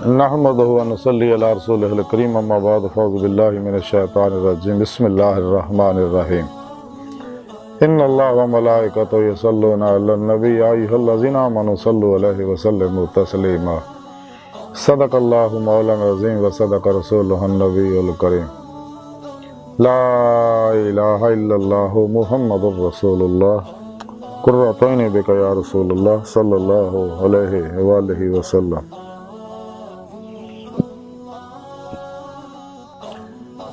نحمده ونصلي على رسوله الكريم اما بعد فاعوذ بالله من الشيطان الرجيم بسم الله الرحمن الرحيم ان الله وملائكته يصلون على النبي يا ايها الذين امنوا صلوا عليه وسلموا تسليما صدق الله مولانا العظيم وصدق رسوله النبي الكريم لا اله الا الله محمد رسول الله قرۃ عین بک یا رسول اللہ صلی اللہ علیہ وآلہ وسلم.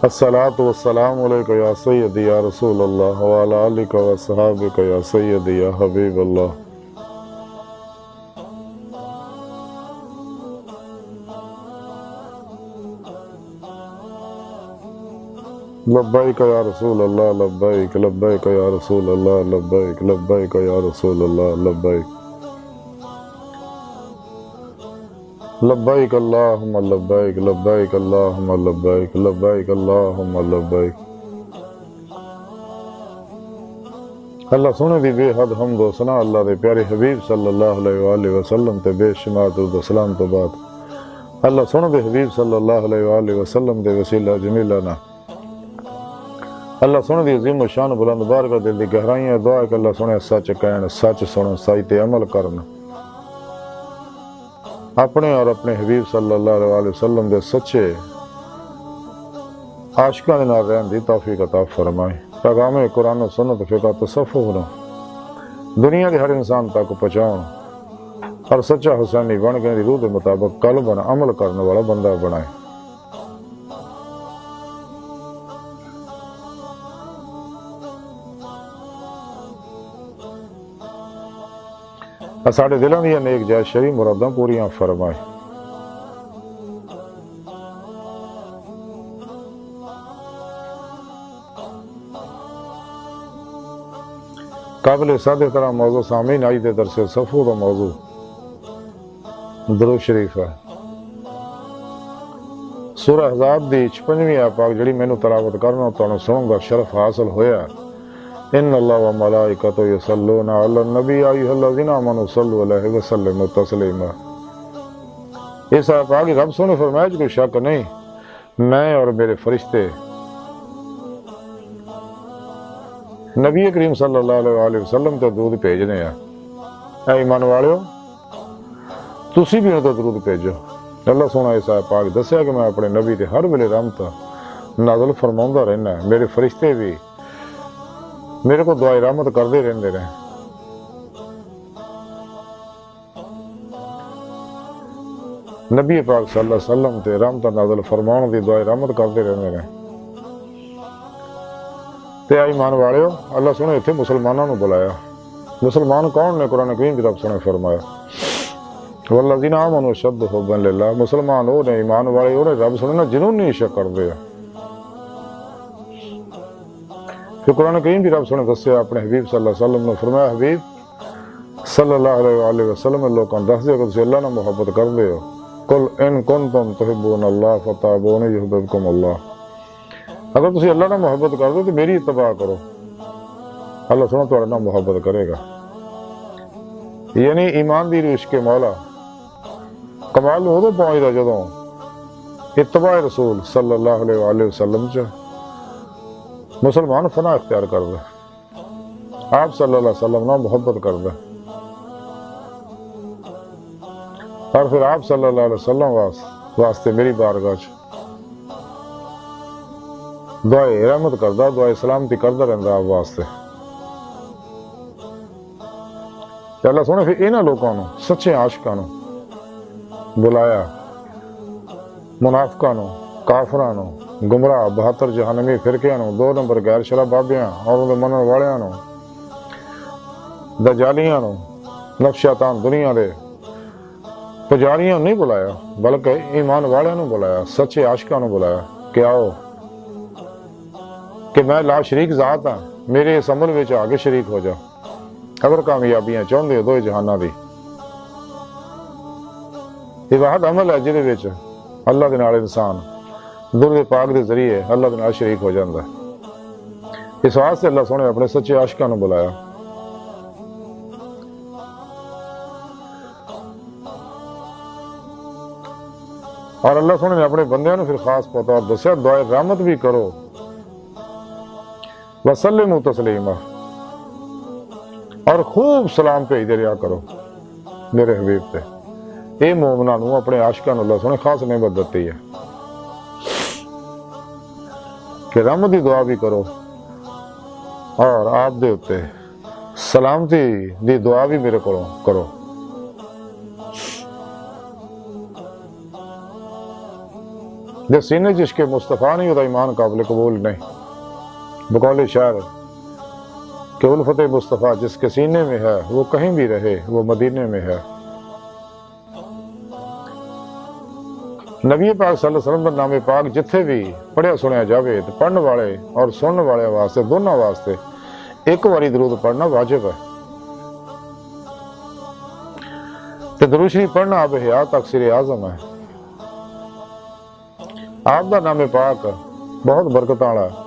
الصلاۃ والسلام علیک یا سیدی یا رسول اللہ وعلی آلک و صحابک یا سیدی یا حبیب اللہ. لبیک یا رسول اللہ لبیک لبیک یا رسول اللہ لبیک لبیک یا رسول اللہ لبیک لبیک اللہم لبیک لبیک اللہم لبیک لبیک اللہم لبیک. اللہ سونے دی بے حد حمد و ثنا اللہ دے پیارے حبیب صلی اللہ علیہ وآلہ وسلم تے بے شمار درود و سلام تو بعد اللہ سونے دے حبیب صلی اللہ علیہ وآلہ وسلم دے وسیلہ جمیلہ نا اللہ سونے دی عظیم و شان بلند بارگاہ دل دی گہرائیاں دعا ہے کہ اللہ سونے سچ کہن سچ سنن سچ تے عمل کرن اپنے اور اپنے حبیب صلی اللہ علیہ وسلم دے سچے عاشقاں دے نال رہن دی توفیق عطا فرمائے. پیغام قرآن و سنت فقہ تصوف نو دنیا کے ہر انسان تک پہنچاؤ اور سچا حسینی بن کے روح کے مطابق قلباً عمل کرنے والا بندہ بنائے. ساڑھے دلوں دیا نیک جائز شرعی مراداں پوریاں فرمائے. قابل سادہ طرح موضوع سامعین آئی دے درس صفو کا موضوع درود شریف ہے. سورہ احزاب دی 56ویں آیت پاک جڑی مینوں تلاوت کرنا تانوں سنن دا شرف حاصل ہویا. ان اللہ و ملائکتہ یصلون علی النبی یا ایھا الذین آمنوا صلوا علیہ وسلموا تسلیما. اس آیت پاک رب سونے فرمایا کوئی شک نہیں میں اور میرے فرشتے نبی کریم صلی اللہ علیہ وسلم تے درود بھیجنے ہیں. اے ایمان والےو تسی بھی انہاں تے درود بھیجو. اللہ سونا اس آیت پاک دسیا کہ میں اپنے نبی تے ہر ویلے رحمت نازل فرماوندا رہنا ہے. میرے فرشتے بھی میرے کو دعائے رحمت کردے رہندے رہے. نبی پاک صلی اللہ علیہ وسلم تے رحمت نازل فرماون دی دعائے رحمت کردے رہندے رہے. تے ایمان والےو اللہ سنے اتھے مسلمانوں نے بلایا. مسلمان کون نے؟ قرآن کریم کی رب سنے فرمایا والذین آمنوا اشد حبا للہ. مسلمان وہ نے ایمان والے وہ نے رب سنے نا جنونی عشق کردے ہیں. پھر قرآن کریم بھی رب سنے دسیا اپنے حبیب صلی اللہ علیہ وسلم نے فرمایا حبیب صلی اللہ علیہ وسلم لوگوں دس دیا کہ تسی اللہ نے محبت کر دے ہو. قل ان کنتم تحبون اللہ فتابونی یحببکم اللہ. اگر تسی اللہ نے محبت کر دو تو میری اتباع کرو اللہ سنا تھوڑا نہ محبت کرے گا. یعنی ایمان دی عشق مولا کمال ادو پہنچتا جدوں اتباع رسول صلی اللہ علیہ وسلم چ مسلمان فنا اختیار کر دے. آپ صلی اللہ علیہ وسلم نہ محبت کر دے اور پھر آپ صلی اللہ علیہ وسلم واسطے میری بارگاہ دعائے رحمت کردہ دعائے سلامتی کردہ رہندا آپ واسطے. اللہ سونے پھر انہاں لوگوں نے سچے عاشقاں نو بلایا منافقاں نو کافراں نو گمراہ 72 جہنمی فرقیاں نو 2 نمبر غیر شرع بابیاں اور انہوں منن والیاں نو دجالیاں نو نفس شیطان دنیا دے پجاریاں نہیں بلایا بلکہ ایمان والیاں نو بلایا سچے عاشقاں نو بلایا کہ آؤ کہ میں لا شریک ذات ہاں میرے اس عمل وچ آگے شریک ہو جا. اگر کامیابیاں چاہندے دو جہاناں دی یہ واحد عمل ہے جہدے وچ اللہ دے نال انسان درود پاک دے ذریعے اللہ دے نال شریک ہو جاندا ہے. اس واسطے اللہ سونے اپنے سچے عاشقاں نو بلایا. اور اللہ سونے نے اپنے بندیاں نو پھر خاص پتا اور دسیا دعائے رحمت بھی کرو وسلموا تسلیما، اور خوب سلام بھیجتے رہا کرو میرے حبیب تے۔ اے مومناں نو اپنے عاشقاں نو اللہ سونے خاص نعمت دیتی ہے کہ رحمت دی دعا بھی کرو اور آپ دے اتے سلامتی دی دعا بھی میرے کو کرو۔ جب سینے عشق مصطفیٰ نہیں ہوتا ایمان قابل قبول نہیں۔ بقول شاعر کہ الفت مصطفیٰ جس کے سینے میں ہے وہ کہیں بھی رہے وہ مدینے میں ہے۔ نبی پاک صلی اللہ علیہ وسلم کا نام پاک جتھے بھی پڑھیا سنیا جاوے تو پڑھنے والے اور سننے والے واسطے دونوں واسطے ایک باری درود پڑھنا واجب ہے۔ تو درود شریف پڑھنا آب حیات تقصیر اعظم ہے۔ آپ دا نام پاک بہت برکت والا ہے۔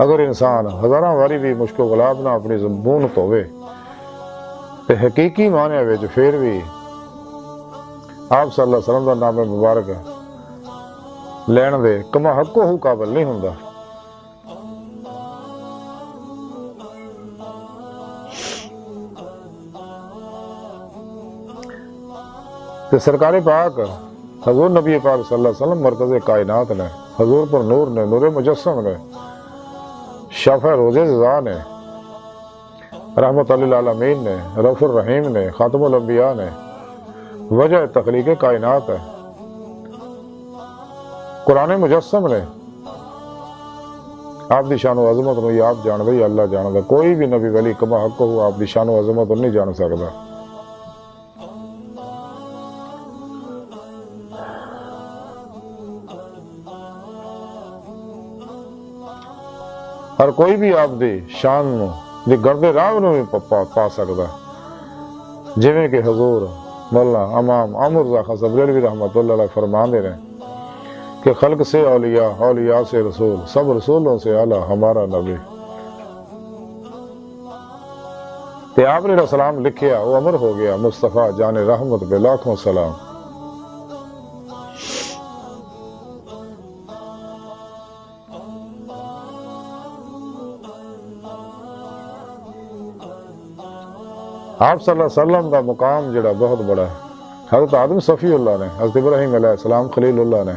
اگر انسان ہزاراں واری بھی مشک و غلاب نہ اپنی زبون دھوے تو حقیقی معنی وچ پھر بھی آپ صلی اللہ علیہ وسلم کا نام مبارک لین دے کما حق ہو قابل نہیں ہوندا۔ تے سرکار پاک حضور نبی پاک صلی اللہ علیہ وسلم مرکز کائنات نے، حضور پر نور نے، نور مجسم نے، شفع روز رضا نے، رحمت للعالمین نے، رؤوف الرحیم نے، خاتم الانبیاء نے، وجہ تخلیق کائنات ہے، قرآن مجسم نے۔ آپ دی شان و عظمت نو آپ جان دے یا اللہ جان دے، کوئی بھی نبی ولی کما حق ہو آپ دی شان و عظمت نہیں جان سکتا۔ ہر کوئی بھی آپ دی شان نو دی گرد راہ نو بھی پا سکتا، جویں کہ حضور مولانا امام عامر رضا خان بریلوی رحمۃ اللہ علیہ فرمان دے رہے کہ خلق سے اولیاء، اولیاء سے رسول، سب رسولوں سے اعلیٰ ہمارا نبی۔ تے آپ نے سلام لکھیا وہ امر ہو گیا، مصطفیٰ جان رحمت پہ لاکھوں سلام۔ آپ صلی اللہ علیہ وسلم کا مقام جڑا بہت بڑا ہے۔ حضرت آدم صفی اللہ نے، حضرت ابراہیم علیہ السلام خلیل اللہ نے،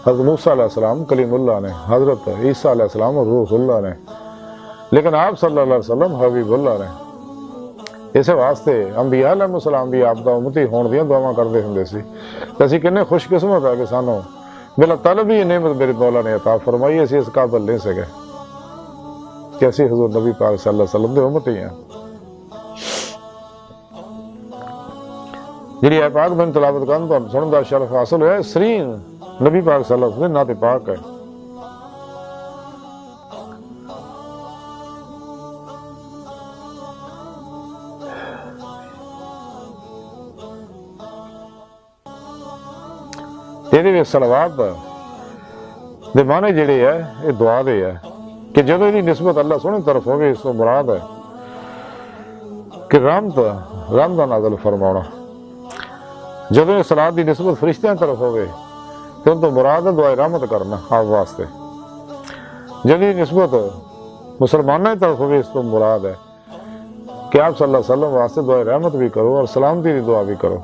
حضرت موسیٰ علیہ السلام کلیم اللہ نے، حضرت عیسیٰ علیہ السلام روح اللہ نے، لیکن آپ صلی اللہ علیہ وسلم حبیب اللہ نے۔ اس واسطے انبیاء علیہ السلام بھی آپ دا امتی ہون دیاں دعاواں کردے ہوندے سی۔ اسی کنے خوش قسمت ہے کہ سانو بلا طلب ہی نعمت میرے مولا نے عطا فرمائی، اسی اس قابل نہیں سکے کہ اسی حضور نبی پاک صلی اللہ علیہ وسلم دے امتی ہیں۔ جی اے پاک میں تلاوت کرن تو سنن دا شرف حاصل ہوا ہے، سرین نبی پاک صلی اللہ علیہ وسلم نعت پاک ہے۔ یہ صلوات دے معنی جڑے ہے یہ دعا دے ہے کہ جدوں دی نسبت اللہ سونے طرف ہوگی، اس کو مراد ہے کہ رحمت دا نازل فرمانا۔ جدوں صلاۃ دی نسبت فرشتیاں طرف ہوگی تو ان تو مراد ہے دعائے رحمت کرنا آپ واسطے۔ جدوں نسبت مسلمانوں کی طرف ہوگی اس تو مراد ہے کہ آپ صلی اللہ علیہ وسلم واسطے دعائے رحمت بھی کرو اور سلامتی دی دعا بھی کرو۔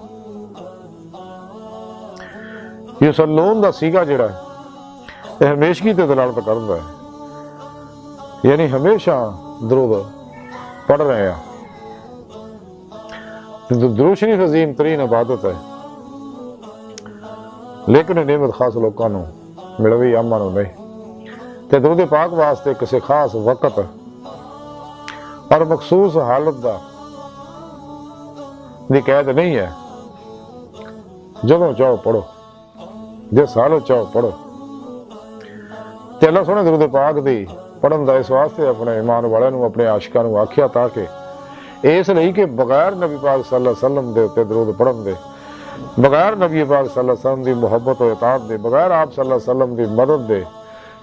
یصلون دا سیگا جڑا ہے یہ ہمیشگی تے دلالت کرتا ہے، یعنی ہمیشہ درود پڑھ رہے ہیں۔ درود شریف عظیم ترین عبادت ہے، لیکن نعمت خاص لوگوں نو ملوی عامہ نو نہیں۔ تے درود پاک واسطے کسی خاص وقت اور مخصوص حالت دا دی قید نہیں ہے، جدوں چاہو پڑھو، جس حالت چاہو پڑھو۔ تے اللہ سونے درود پاک دی پڑھن دا اس واسطے اپنے ایمان والے نو، اپنے عاشقاں نو آکھیا تاکہ اس لیے کہ بغیر نبی پاک صلی اللہ علیہ وسلم دے تے درود پڑھن دے، بغیر نبی پاک صلی اللہ علیہ وسلم دی محبت و اطاعت دے، بغیر آپ صلی اللہ علیہ وسلم دی مدد دے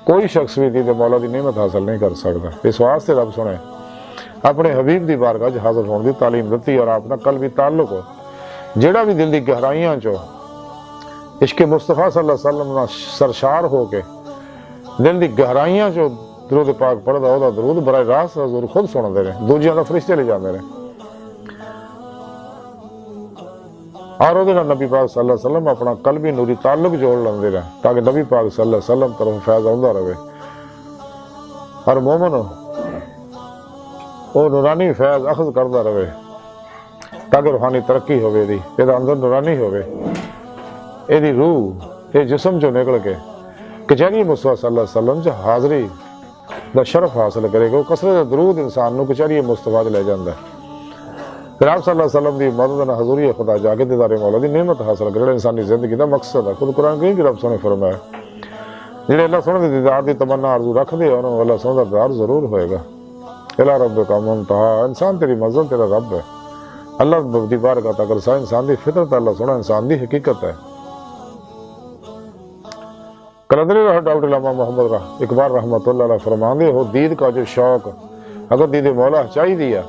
کوئی شخص بھی دی مولا دی نعمت حاصل نہیں کر سکتا۔ اس واسطے رب سنے اپنے حبیب دی بارگاہ حاضر ہونے دی تعلیم دیتی اور آپ نہ قلبی تعلق جیڑا بھی دل دی گہرائیاں چو عشق مصطفیٰ صلی اللہ علیہ وسلم نہ سرشار ہو کے دل دی گہرائیاں چ درود پاک پڑھدا وہ درود براہ راست حضور خود سنتے رہے، دوجیاں دا فرشتے لے جاندے رہے، اور وہ نبی پاک صلی اللہ علیہ وسلم اپنا قلبی نوری تعلق جوڑ لیندے رہے تاکہ نبی پاک صلی اللہ علیہ وسلم طرف فیض آندا رہے، اور مومن وہ نورانی فیض اخذ کردا رہے تاکہ روحانی ترقی ہوئے دی، یہ اندر نورانی ہوئے، یہ روح یہ جسم جو نکل کے کچہری مصطفیٰ صلی اللہ علیہ وسلم جو حاضری دا شرف حاصل کرے گا، وہ کثرت درود انسان نو کچہری مصطفیٰ لے جاندہ ہے، پھر آپ صلی اللہ علیہ وسلم دی مدد نہ حضوری خدا جا کے دیدار مولا دی نعمت حاصل کرے، انسانی زندگی دا مقصد ہے۔ خود قرآن کریم بھی رب سونے فرمایا جنہیں اللہ سونے دی دیدار دی تمنا عرضو رکھ دے انہوں اللہ سونے دا دیدار ضرور ہوئے گا۔ الہ رب کا منتہا، انسان تیری منزل تیرا رب ہے، اللہ دی بارگاہ تک رسا انسان دی فطرت، اللہ سونا انسان دی حقیقت ہے۔ کلندری رہا ڈاکٹر علامہ محمد اقبال رحمۃ اللہ علیہ فرماندے ہو دید کا جو شوق اگر دید مولا چاہی دیا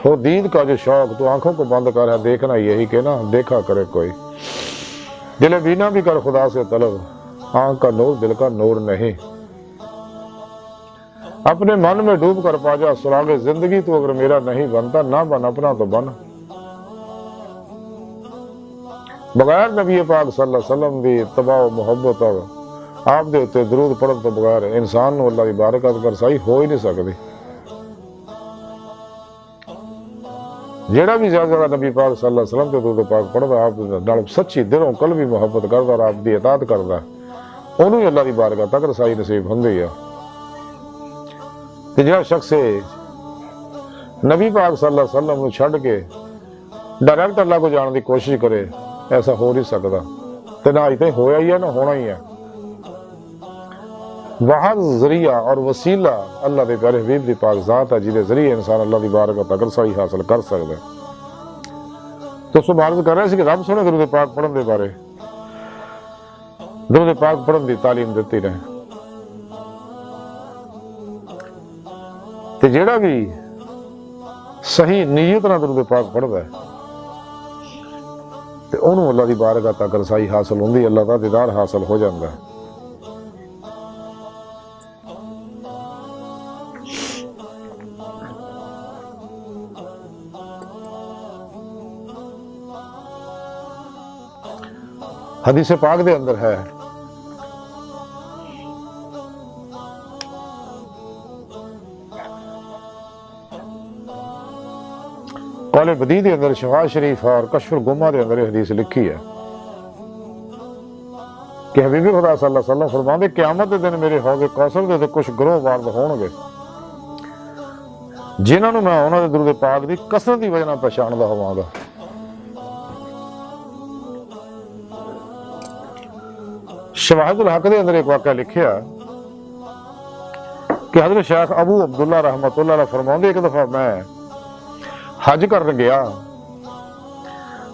ہو، دید کا جو شوق تو آنکھوں کو بند کر ہے دیکھنا یہی کہ نا دیکھا کرے کوئی، دل بینا بھی کر خدا سے طلب، آنکھ کا نور دل کا نور نہیں، اپنے من میں ڈوب کر پا جا سراغ زندگی، تو اگر میرا نہیں بنتا نہ بن اپنا تو بن، بغیر نبی پاک صلی اللہ علیہ وسلم دی اتباع و محبت اور آپ دے اتے درود پڑھن تو بغیر انسان نو اللہ دی بارکات برسائی ہو ہی نہیں سکتی۔ جیڑا بھی زیادہ زیادہ نبی پاک صلی اللہ علیہ وسلم تے درود پاک پڑھدا آپ نال سچی دلوں قلبی محبت کردا اور آپ دی اطاعت کردا اونوں ہی اللہ دی بارگاہ تک رسائی نصیب ہوندی ہے۔ تے جڑا شخص نبی پاک صلی اللہ علیہ وسلم نو چھڈ کے ڈائریکٹ اللہ کو جاننے دی کوشش کرے ایسا ہو نہیں سکتا، تے نہ اج ہویا ہی ہے نہ ہونا ہی ہے۔ واحد ذریعہ اور وسیلہ اللہ دے پیارے حبیب دی پاک ذات ہے جہدے ذریعے انسان اللہ دی بارگاہ تک رسائی حاصل کر سکتا ہے۔ تو سب عرض کر رہے ہیں کہ رب سونے درود پاک پڑھن دے بارے درود پاک پڑھن دی تعلیم دیتی رہے، تے جیڑا بھی صحیح نیت نہ درود پاک پڑھدا ہے تے انہوں اللہ دی بارگاہ تک رسائی حاصل ہوندی، اللہ دا دیدار حاصل ہو جاندہ ہے۔ حدیث پاک دے اندر ہے قول بدی دے اندر شفا شریف اور کشف الغمہ دے اندر حدیث لکھی ہے کہ حبیب خدا صلی اللہ علیہ وسلم فرماندے قیامت دے دن میرے حوض کوثر دے کچھ گروہ وارد ہون گے جنہاں نوں میں انہاں دے درود پاک دی کثرت دی وجہ نال پہچاندا ہوواں گا۔ شواہد الحق دے اندر ایک واقعہ لکھیا کہ حضرت شیخ ابو عبداللہ رحمۃ اللہ علیہ فرماندے ایک دفعہ میں حج کرن گیا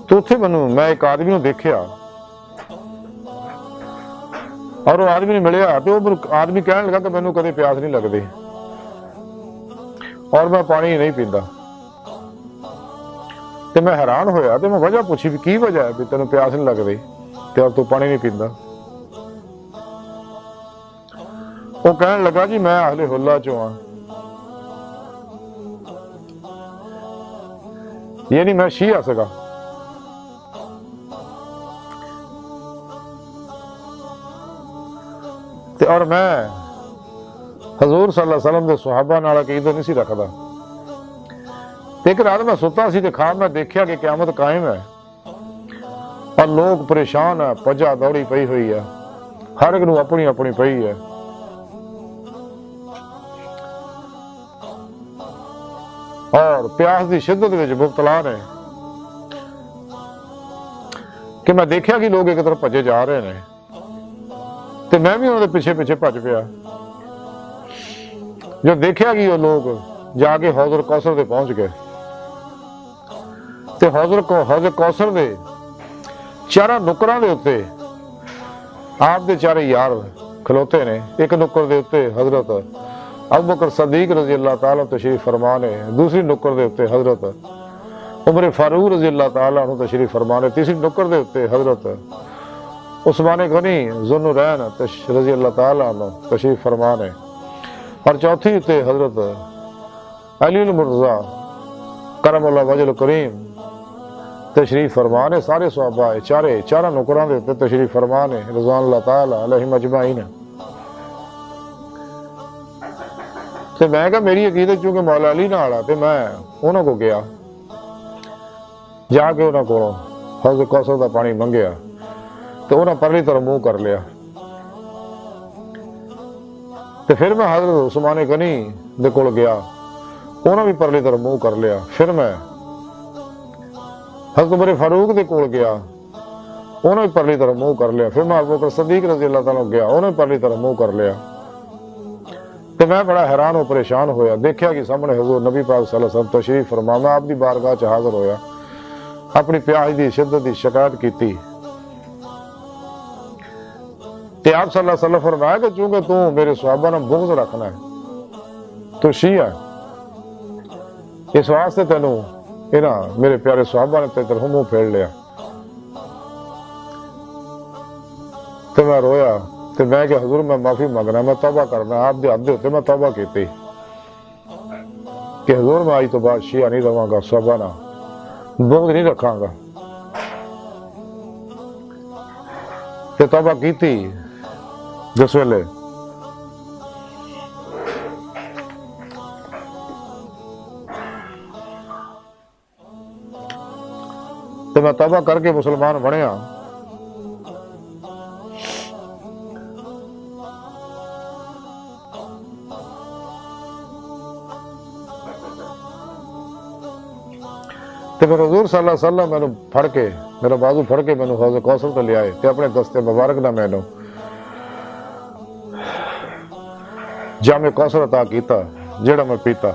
تو اتنے میں ایک آدمی نو دیکھیا اور وہ آدمی نے ملیا تو وہ آدمی کہنے لگا کہ مینوں کدے پیاس نہیں لگتی اور میں پانی نہیں پیندا، تے میں حیران ہویا تے میں وجہ پوچھی بھی کی وجہ ہے بھی تینوں پیاس نہیں لگتی تے اور تو پانی نہیں پیندا؟ وہ کہنے لگا جی میں اہل حلہ چوں ہاں، یعنی میں شیعہ سگا، اور میں حضور صلی اللہ علیہ وسلم دے صحابہ نال عقیدہ نہیں سی رکھدا، ایک رات میں ستا سی تے خواب میں دیکھیا کہ قیامت قائم ہے اور لوگ پریشان ہیں، پجا دوڑی پئی ہوئی ہے، ہر ایک نو اپنی اپنی پئی ہے، اور پیاس دی شدت وچ مبتلا نے کہ میں دیکھیا کہ لوگ ایک طرف بھجے جا رہے ہیں تے میں بھی انہوں دے پیچھے پیچھے بھج پیا، جو دیکھیا کہ وہ لوگ جا کے حوض کوثر دے پہنچ گئے تے حوض کوثر دے چارہ نکراں دے اوتے آپ دے چارے یار کھلوتے نے، ایک نکر دے اوتے حضرت ابو بکر صدیق رضی اللہ تعالیٰ تشریف فرما نے، دوسری نکر دے اوتے حضرت عمر فاروق رضی اللہ تعالیٰ عنہ تشریف فرما نے، تیسری نکر دے اوتے حضرت عثمان غنی ذوالنورین رضی اللہ تعالیٰ عنہ تشریف فرما نے، اور چوتھی تے حضرت علی المرتضیٰ کرم اللہ وجہ الکریم تشریف فرما نے، سارے صحابہ چارہ نوکراں دے تے تشریف فرما نے رضوان اللہ تعالیٰ علیہم اجمعین۔ تے میں کہا میری عقیدت چونکہ مولا علی نال تے میں انہوں کو گیا، جا کے انہوں کو حوض کوثر دا پانی منگیا تو انہوں پرلی طرف منہ کر لیا۔ تو پھر میں حضرت عثمان غنی دے کول گیا، انہوں بھی پرلی طرف منہ کر لیا۔ پھر میں حضرت عمر فاروق دے کول گیا، انہوں بھی پرلی طرف منہ کر لیا۔ پھر میں ابوبکر صدیق رضی اللہ تعالیٰ گیا، انہوں بھی پرلی طرف منہ کر لیا۔ تو میں بڑا حیران و پریشان ہویا، دیکھیا کہ سامنے حضور نبی پاک صلی اللہ علیہ وسلم تشریف فرما، میں آپ دی بارگاہ چ حاضر ہویا، اپنی پیاس دی شدت دی شکایت کیتی۔ تے آپ صلی اللہ علیہ وسلم فرمایا کہ چونکہ تو میرے صحابہ نے بغض رکھنا ہے، تو شیعہ ہے، اس واسطے تینوں میرے پیارے صحابہ نے تیری طرف منہ پھیر لیا۔ تو میں رویا، تو میں کہ حضور میں معافی مانگنا، میں توبہ کرنا، آپ دے ہاتھ دے ہوتے میں توبہ کیتی کہ حضور میں آج تو بعد شیعہ نہیں رہوں گا، صحابہ نہ بغض نہیں رکھاں گا۔ تو توبہ کیتی جس ویلے تو میں توبہ کر کے مسلمان بنیا۔ تو پھر حضور صلی اللہ علیہ وسلم میں پھڑ کے میرا بازو پھڑ کے میں حوض کوثر تے لے آئے تے اپنے دستے مبارک نہ میں جام کوثر عطا کیتا جیڑا میں پیتا۔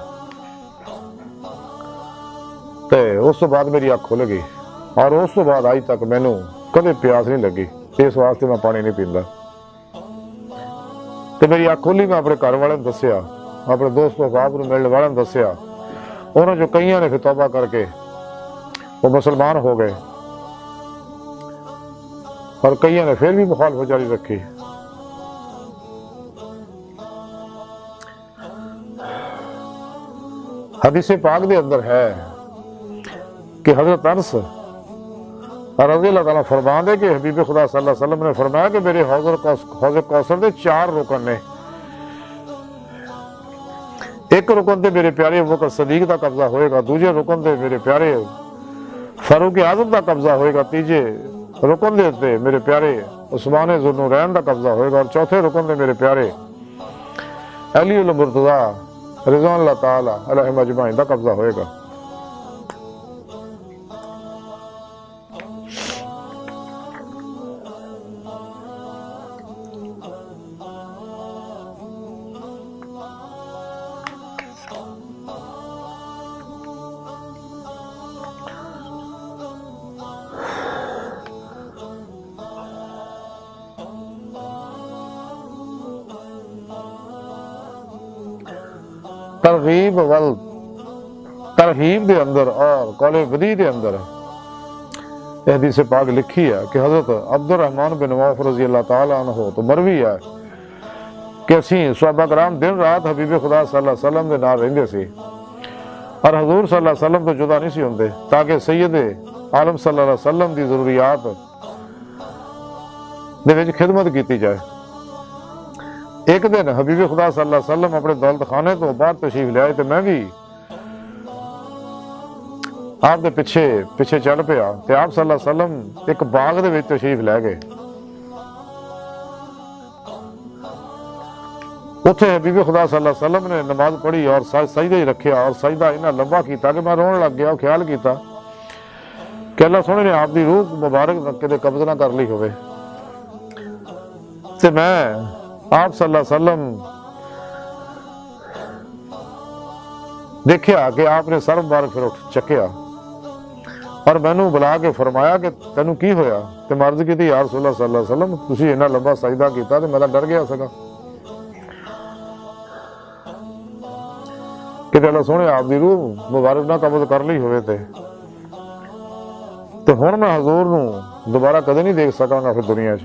تے اس تو بعد میری آنکھ کھل گئی، اور اس تو بعد آج تک مینوں کدے پیاس نہیں لگی، اس واسطے میں پانی نہیں پیندا۔ تے میری آنکھ کھلی، میں اپنے گھر والے دسیا، اپنے دوست احباب نوں ملنے والے دسیا، انہوں جو کئیاں نے پھر توبہ کر کے وہ مسلمان ہو گئے، اور کئیاں نے پھر بھی مخالفت جاری رکھی۔ حدیث پاک دے اندر ہے کہ حضرت انس رضی اللہ تعالیٰ فرما دے کہ حبیب خدا صلی اللہ علیہ وسلم نے فرمایا کہ میرے حوض کوثر دے 4 رکن نے، ایک رکن تے میرے پیارے ابوبکر صدیق دا قبضہ ہوئے گا، دوسرے رکن تے میرے پیارے فاروق اعظم دا قبضہ ہوئے گا، تیجے رکن دے تے میرے پیارے عثمان ذوالنورین دا قبضہ ہوئے گا، اور چوتھے رکن دے میرے پیارے علی المرتضیٰ رضوان اللہ تعالیٰ علیہم اجمعین دا قبضہ ہوئے گا۔ ترغیب دے اندر اور قول بدی دے اندر حدیث پاک لکھی ہے کہ حضرت عبد الرحمن بن عوف رضی اللہ تعالیٰ عنہ تو مروی ہے کہ اسی صحابہ کرام دن رات حبیب خدا صلی اللہ علیہ وسلم دے نال رہندے سی، اور حضور صلی اللہ علیہ وسلم تو جدا نہیں سی ہوندے، تاکہ سید عالم صلی اللہ علیہ وسلم دی ضروریات دے وچ خدمت کیتی جائے۔ ایک دن حبیب خدا صلی اللہ علیہ وسلم اپنے دولت خانے تو باہر تشریف لے آئے، تو میں بھی آپ دے پیچھے چل پیا، تے آپ صلی اللہ علیہ وسلم ایک باغ دے وچ تشریف لے گئے۔ اتنے حبیب خدا صلی اللہ علیہ وسلم نے نماز پڑھی اور سجدہ ہی رکھیا، اور سجدہ اتنا لمبا کیتا کہ میں رون لگ گیا، اور خیال کیتا کہ اللہ سونے نے آپ دی روح مبارک کدے قبض نہ کر لی ہوئے۔ تے میں آپ صلی اللہ علیہ وسلم دیکھیا کہ آپ نے سر مبارک پھر اٹھ چکیا، اور مینوں بلا کے فرمایا کہ تینوں کی ہویا؟ تے میں عرض کیتی یا رسول اللہ صلی اللہ علیہ وسلم تسی اتنا لمبا سجدہ کیتا تے میں ڈر گیا سکا کہ اللہ سونے آپ دی روح مبارک نہ قبض کر لی ہوئے۔ ਤੇ ਹੁਣ ਮੈਂ ਹਜ਼ੂਰ ਨੂੰ ਦੁਬਾਰਾ ਕਦੇ ਨਹੀਂ ਦੇਖ ਸਕਾਂਗਾ ਫਿਰ ਦੁਨੀਆ 'ਚ।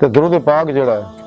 ਤੇ ਦਰੂਦ ਪਾਕ ਜਿਹੜਾ ਹੈ